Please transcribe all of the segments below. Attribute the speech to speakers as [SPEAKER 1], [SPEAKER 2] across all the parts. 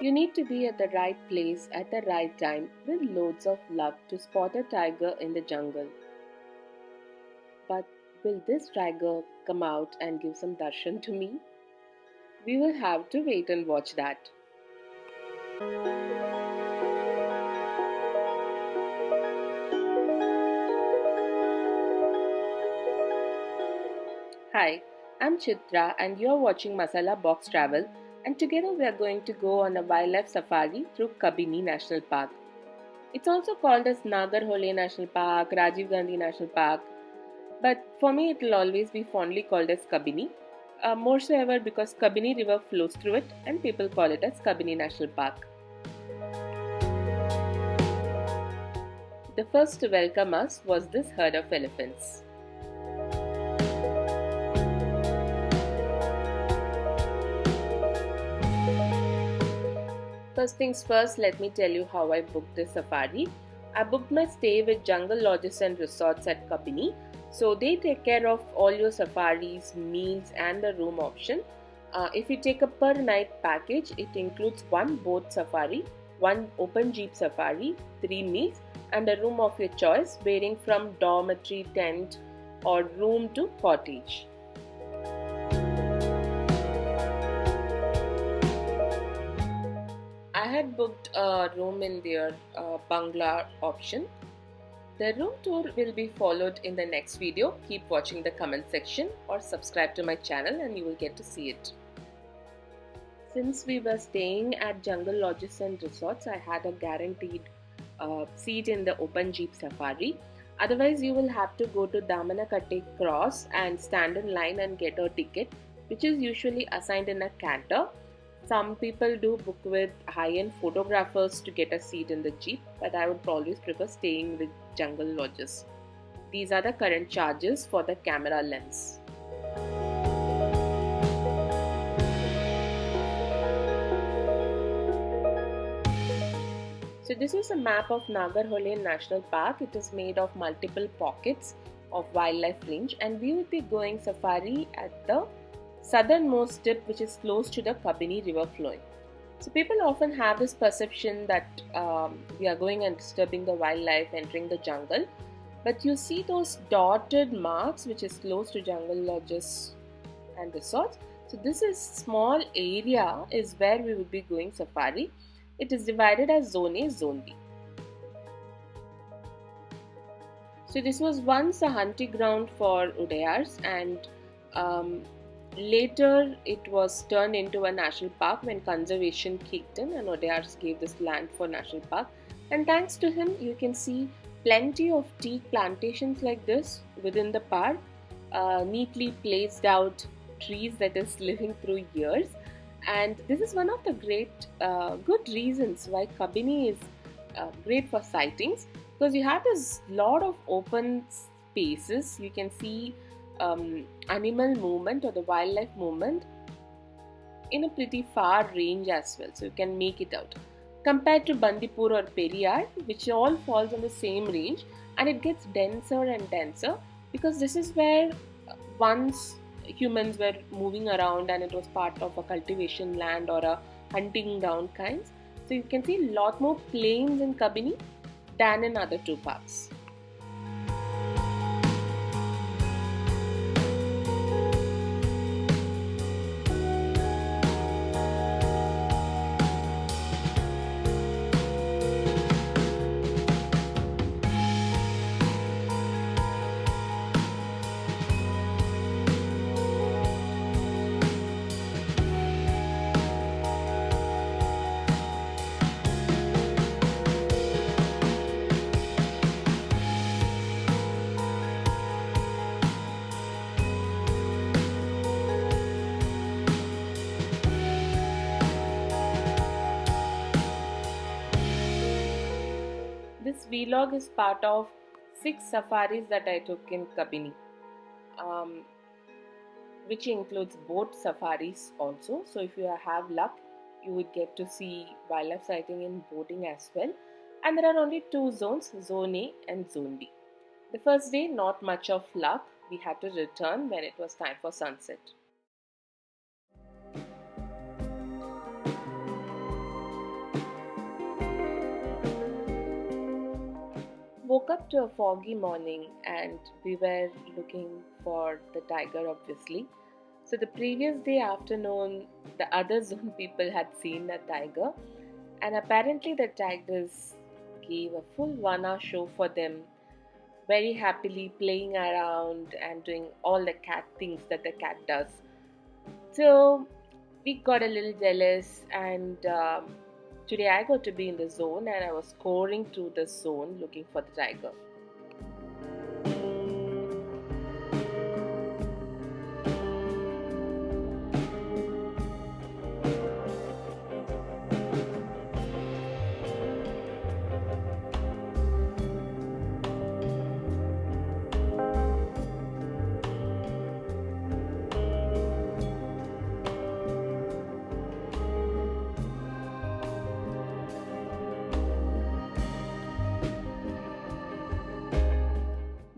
[SPEAKER 1] You need to be at the right place at the right time with loads of luck to spot a tiger in the jungle. But will this tiger come out and give some darshan to me? We will have to wait and watch that. Hi, I'm Chitra and you're watching Masala Box Travel, and together we are going to go on a wildlife safari through Kabini National Park. It's also called as Nagarhole National Park, Rajiv Gandhi National Park, but for me it will always be fondly called as Kabini. More so ever because Kabini River flows through it and people call it as Kabini National Park. The first to welcome us was this herd of elephants. First things first, let me tell you how I booked this safari. I booked my stay with Jungle Lodges and Resorts at Kabini. So they take care of all your safaris, meals and the room option. If you take a per night package, it includes one boat safari, one open jeep safari, 3 meals and a room of your choice varying from dormitory, tent or room to cottage. I had booked a room in their bungalow option. The room tour will be followed in the next video. Keep watching the comment section or subscribe to my channel and you will get to see it. Since we were staying at Jungle Lodges and Resorts, I had a guaranteed seat in the open jeep safari. Otherwise, you will have to go to Damanakatte Cross and stand in line and get a ticket, which is usually assigned in a canter. Some people do book with high-end photographers to get a seat in the jeep, but I would always prefer staying with Jungle Lodges. These are the current charges for the camera lens. So this is a map of Nagarhole National Park. It is made of multiple pockets of wildlife range, and we will be going safari at the southernmost tip, which is close to the Kabini River flowing. So people often have this perception that we are going and disturbing the wildlife, entering the jungle. But you see those dotted marks, which is close to Jungle Lodges and Resorts. So this is small area is where we will be going safari. It is divided as Zone A, Zone B. So this was once a hunting ground for Udayars, and later it was turned into a national park when conservation kicked in and Udayars gave this land for national park. And thanks to him, you can see plenty of tea plantations like this within the park, neatly placed out trees that is living through years. And this is one of the good reasons why Kabini is great for sightings, because you have this lot of open spaces. You can see animal movement or the wildlife movement in a pretty far range as well, so you can make it out. Compared to Bandipur or Periyar, which all falls on the same range, and it gets denser and denser because this is where once humans were moving around and it was part of a cultivation land or a hunting ground kinds. So you can see a lot more plains in Kabini than in other two parks. This vlog is part of 6 safaris that I took in Kabini, which includes boat safaris also. So if you have luck, you would get to see wildlife sighting in boating as well. And there are only 2 zones, Zone A and Zone B. The first day, not much of luck. We had to return when it was time for sunset. woke up to a foggy morning and we were looking for the tiger, obviously. So, the previous day afternoon, the other zone people had seen a tiger, and apparently, the tigers gave a full 1 hour show for them, very happily playing around and doing all the cat things that the cat does. So, we got a little jealous, and today I got to be in the zone and I was scoring through the zone looking for the tiger.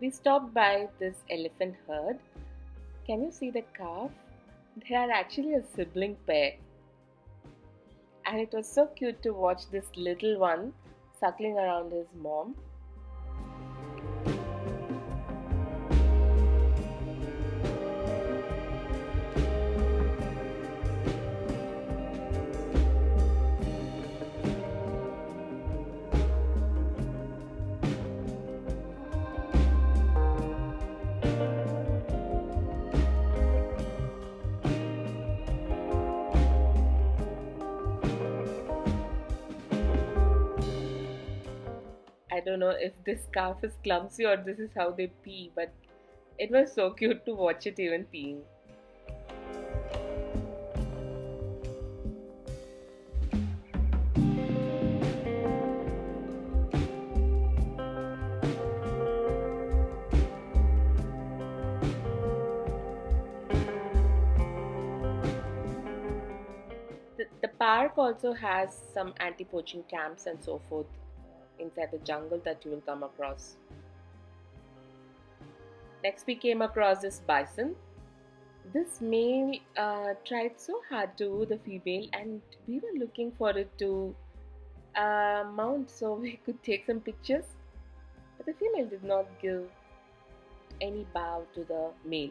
[SPEAKER 1] We stopped by this elephant herd. Can you see the calf? They are actually a sibling pair. And it was so cute to watch this little one suckling around his mom. I don't know if this calf is clumsy or this is how they pee, but it was so cute to watch it even peeing. The park also has some anti-poaching camps and so forth inside the jungle that you will come across. Next, we came across this bison. This male tried so hard to woo the female, and we were looking for it to mount so we could take some pictures. But the female did not give any bow to the male.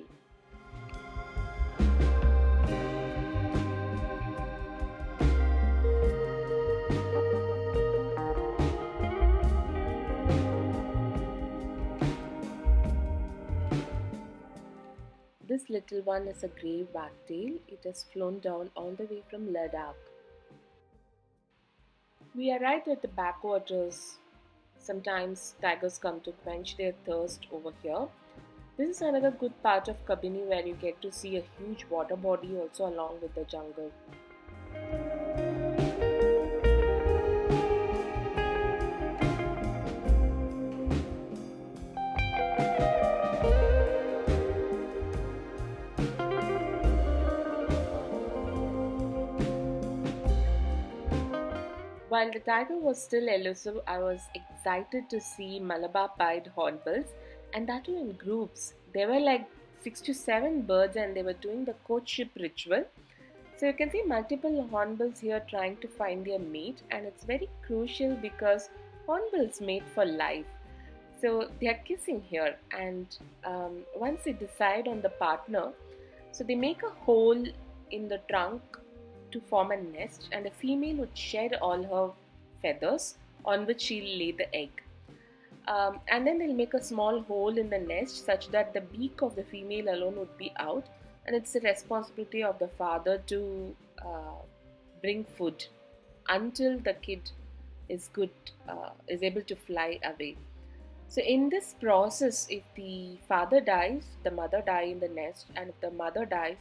[SPEAKER 1] This little one is a grey wagtail. It has flown down all the way from Ladakh. We arrived at the backwaters. Sometimes tigers come to quench their thirst over here. This is another good part of Kabini where you get to see a huge water body also along with the jungle. While the tiger was still elusive, I was excited to see Malabar-pied hornbills, and that too in groups. There were like 6 to 7 birds and they were doing the courtship ritual. So you can see multiple hornbills here trying to find their mate, and it's very crucial because hornbills mate for life. So they are kissing here, and once they decide on the partner, so they make a hole in the trunk to form a nest, and the female would shed all her feathers on which she'll lay the egg. And then they'll make a small hole in the nest such that the beak of the female alone would be out, and it's the responsibility of the father to bring food until the kid is able to fly away. So in this process, if the father dies, the mother dies in the nest, and if the mother dies,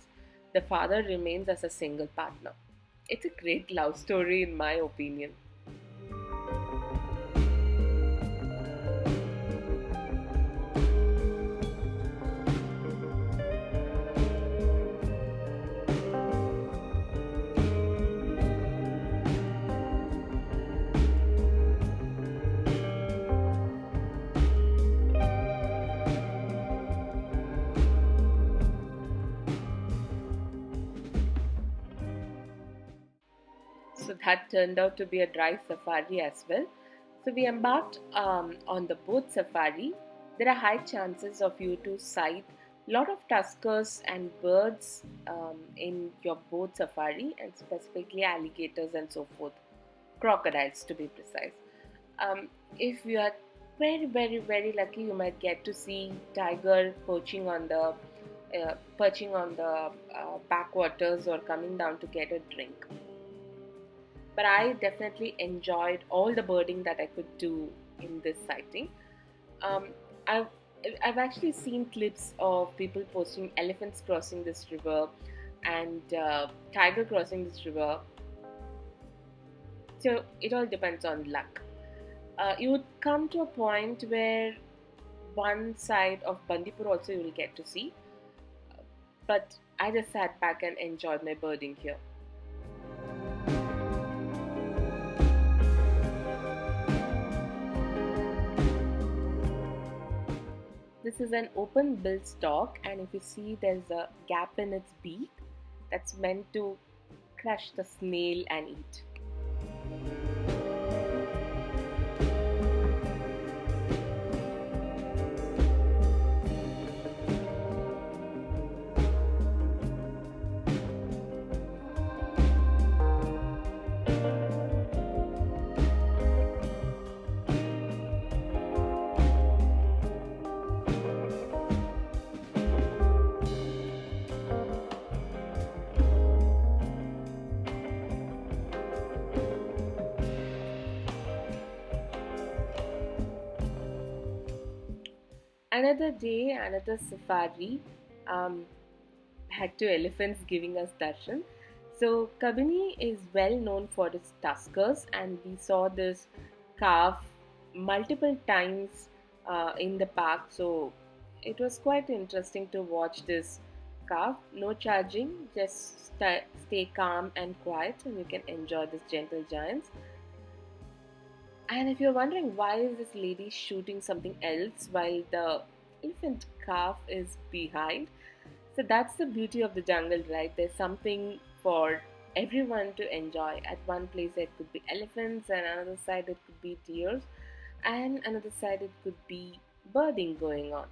[SPEAKER 1] the father remains as a single partner. It's a great love story in my opinion. So that turned out to be a dry safari as well. So we embarked on the boat safari. There are high chances of you to sight a lot of tuskers and birds in your boat safari, and specifically alligators and so forth, crocodiles to be precise. Um, if you are very lucky, you might get to see tiger perching on the backwaters or coming down to get a drink. But I definitely enjoyed all the birding that I could do in this sighting. Um, I've I've actually seen clips of people posting elephants crossing this river and tiger crossing this river. So it all depends on luck. You would come to a point where one side of Bandipur also you will get to see, but I just sat back and enjoyed my birding here. This is an open billed stork, and if you see there's a gap in its beak, that's meant to crush the snail and eat. Another day, another safari. Had two elephants giving us darshan. So Kabini is well known for its tuskers, and we saw this calf multiple times in the park. So it was quite interesting to watch this calf. No charging, just stay calm and quiet, and you can enjoy this gentle giants. And if you're wondering why is this lady shooting something else while the elephant calf is behind, so that's the beauty of the jungle, right? There's something for everyone to enjoy. At one place it could be elephants, and another side it could be deers, and another side it could be birding going on.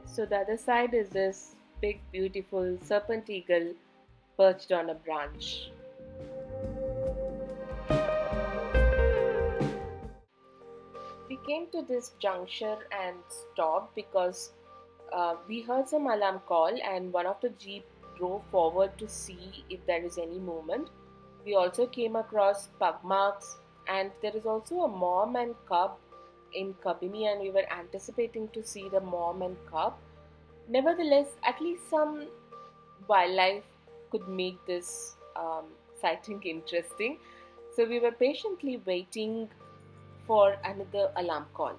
[SPEAKER 1] So the other side is this big beautiful serpent eagle perched on a branch. We came to this juncture and stopped because we heard some alarm call, and one of the jeep drove forward to see if there is any movement. We also came across pug marks, and there is also a mom and cub in Kabini, and we were anticipating to see the mom and cub. Nevertheless, at least some wildlife could make this sighting interesting. So we were patiently waiting for another alarm call.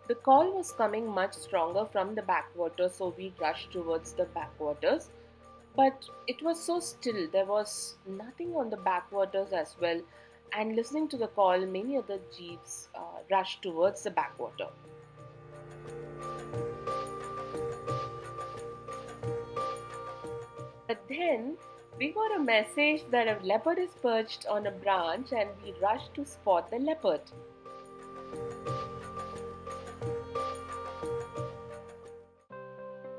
[SPEAKER 1] The call was coming much stronger from the backwaters, so we rushed towards the backwaters. But it was so still, there was nothing on the backwaters as well. And listening to the call, many other jeeps rushed towards the backwater. But then we got a message that a leopard is perched on a branch, and we rushed to spot the leopard.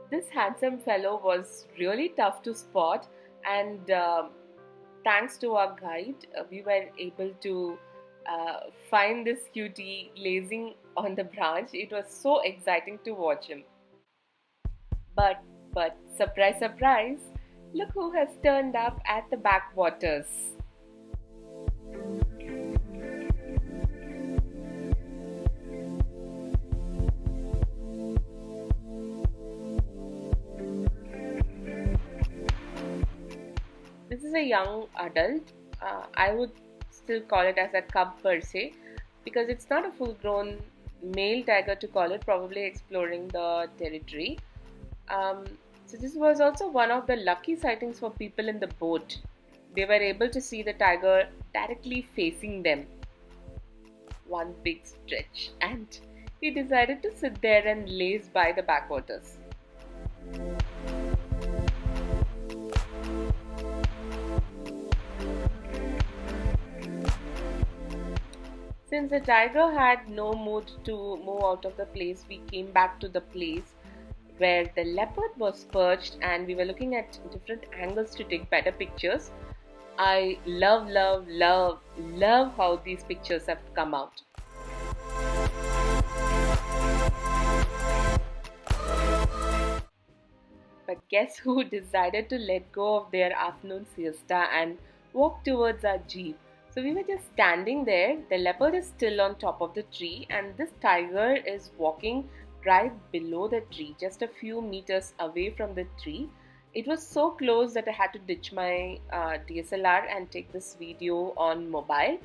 [SPEAKER 1] This handsome fellow was really tough to spot, and thanks to our guide, we were able to find this cutie lazing on the branch. It was so exciting to watch him. But surprise, surprise! Look who has turned up at the backwaters. This is a young adult. I would still call it as a cub per se, because it's not a full grown male tiger to call it, probably exploring the territory. So this was also one of the lucky sightings for people in the boat. they were able to see the tiger directly facing them. One big stretch, and he decided to sit there and laze by the backwaters. Since the tiger had no mood to move out of the place, we came back to the place where the leopard was perched, and we were looking at different angles to take better pictures. I love how these pictures have come out. But guess who decided to let go of their afternoon siesta and walk towards our jeep? So we were just standing there. The leopard is still on top of the tree, and this tiger is walking right below the tree, just a few meters away from the tree. It was so close that I had to ditch my DSLR and take this video on mobile.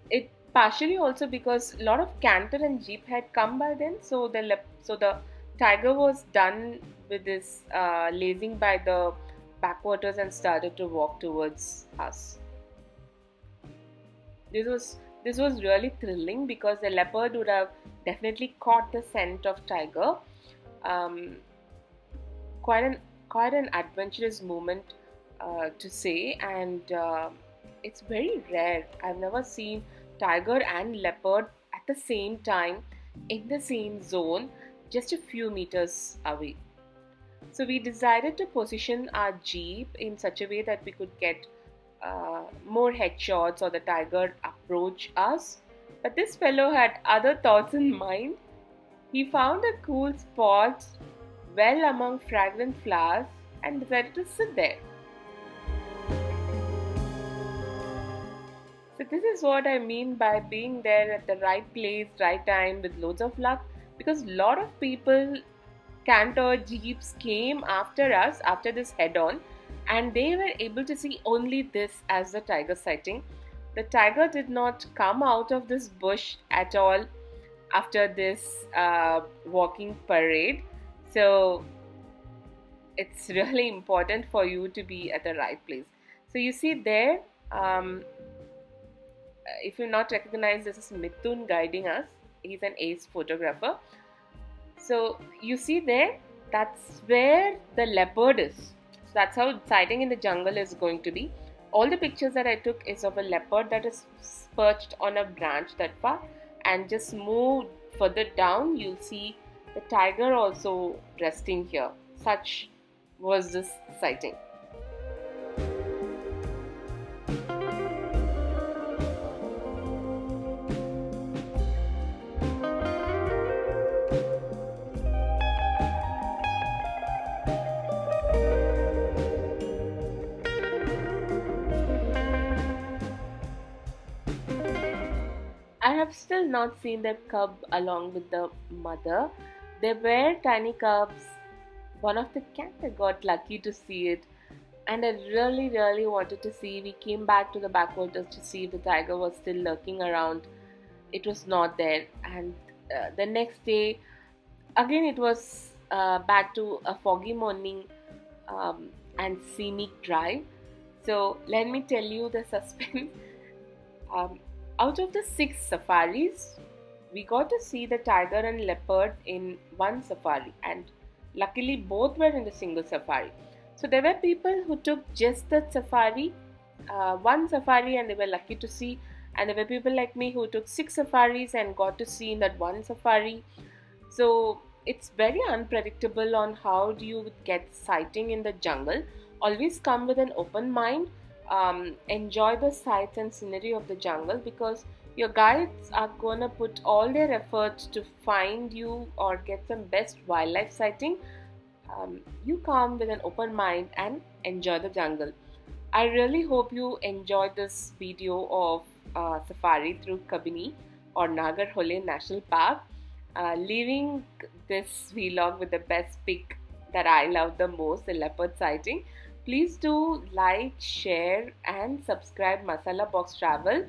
[SPEAKER 1] It partially also because a lot of canter and jeep had come by then, so the tiger was done with this lazing by the backwaters and started to walk towards us. This was really thrilling because the leopard would have definitely caught the scent of tiger. Quite an adventurous moment to say, and it's very rare. I've never seen tiger and leopard at the same time in the same zone, just a few meters away. So we decided to position our jeep in such a way that we could get more headshots or the tiger approach us. But this fellow had other thoughts in mind. He found a cool spot well among fragrant flowers and decided to sit there. So this is what I mean by being there at the right place, right time with loads of luck, because a lot of people, canter jeeps came after us after this head-on, and they were able to see only this as the tiger sighting. The tiger did not come out of this bush at all after this walking parade. So it's really important for you to be at the right place. So you see there, if you not recognize, this is Mithun guiding us. He's an ace photographer. So you see there, that's where the leopard is. So that's how sighting in the jungle is going to be. All the pictures that I took is of a leopard that is perched on a branch that far, and just move further down, you'll see the tiger also resting here. Such was this sighting. I have still not seen the cub along with the mother. There were tiny cubs. One of the canter got lucky to see it, and I really wanted to see. We came back to the backwaters to see if the tiger was still lurking around. It was not there, and the next day, again it was back to a foggy morning and scenic drive. So let me tell you the suspense. Out of the 6 safaris, we got to see the tiger and leopard in one safari, and luckily both were in the single safari. So there were people who took just that safari, one safari, and they were lucky to see, and there were people like me who took 6 safaris and got to see in that one safari. So it's very unpredictable on how do you get sighting in the jungle. Always come with an open mind. Enjoy the sights and scenery of the jungle, because your guides are gonna put all their efforts to find you or get some best wildlife sighting. You come with an open mind and enjoy the jungle. I really hope you enjoyed this video of safari through Kabini or Nagarhole National Park. Leaving this vlog with the best pic that I love the most, the leopard sighting. Please do like, share and subscribe Masala Box Travel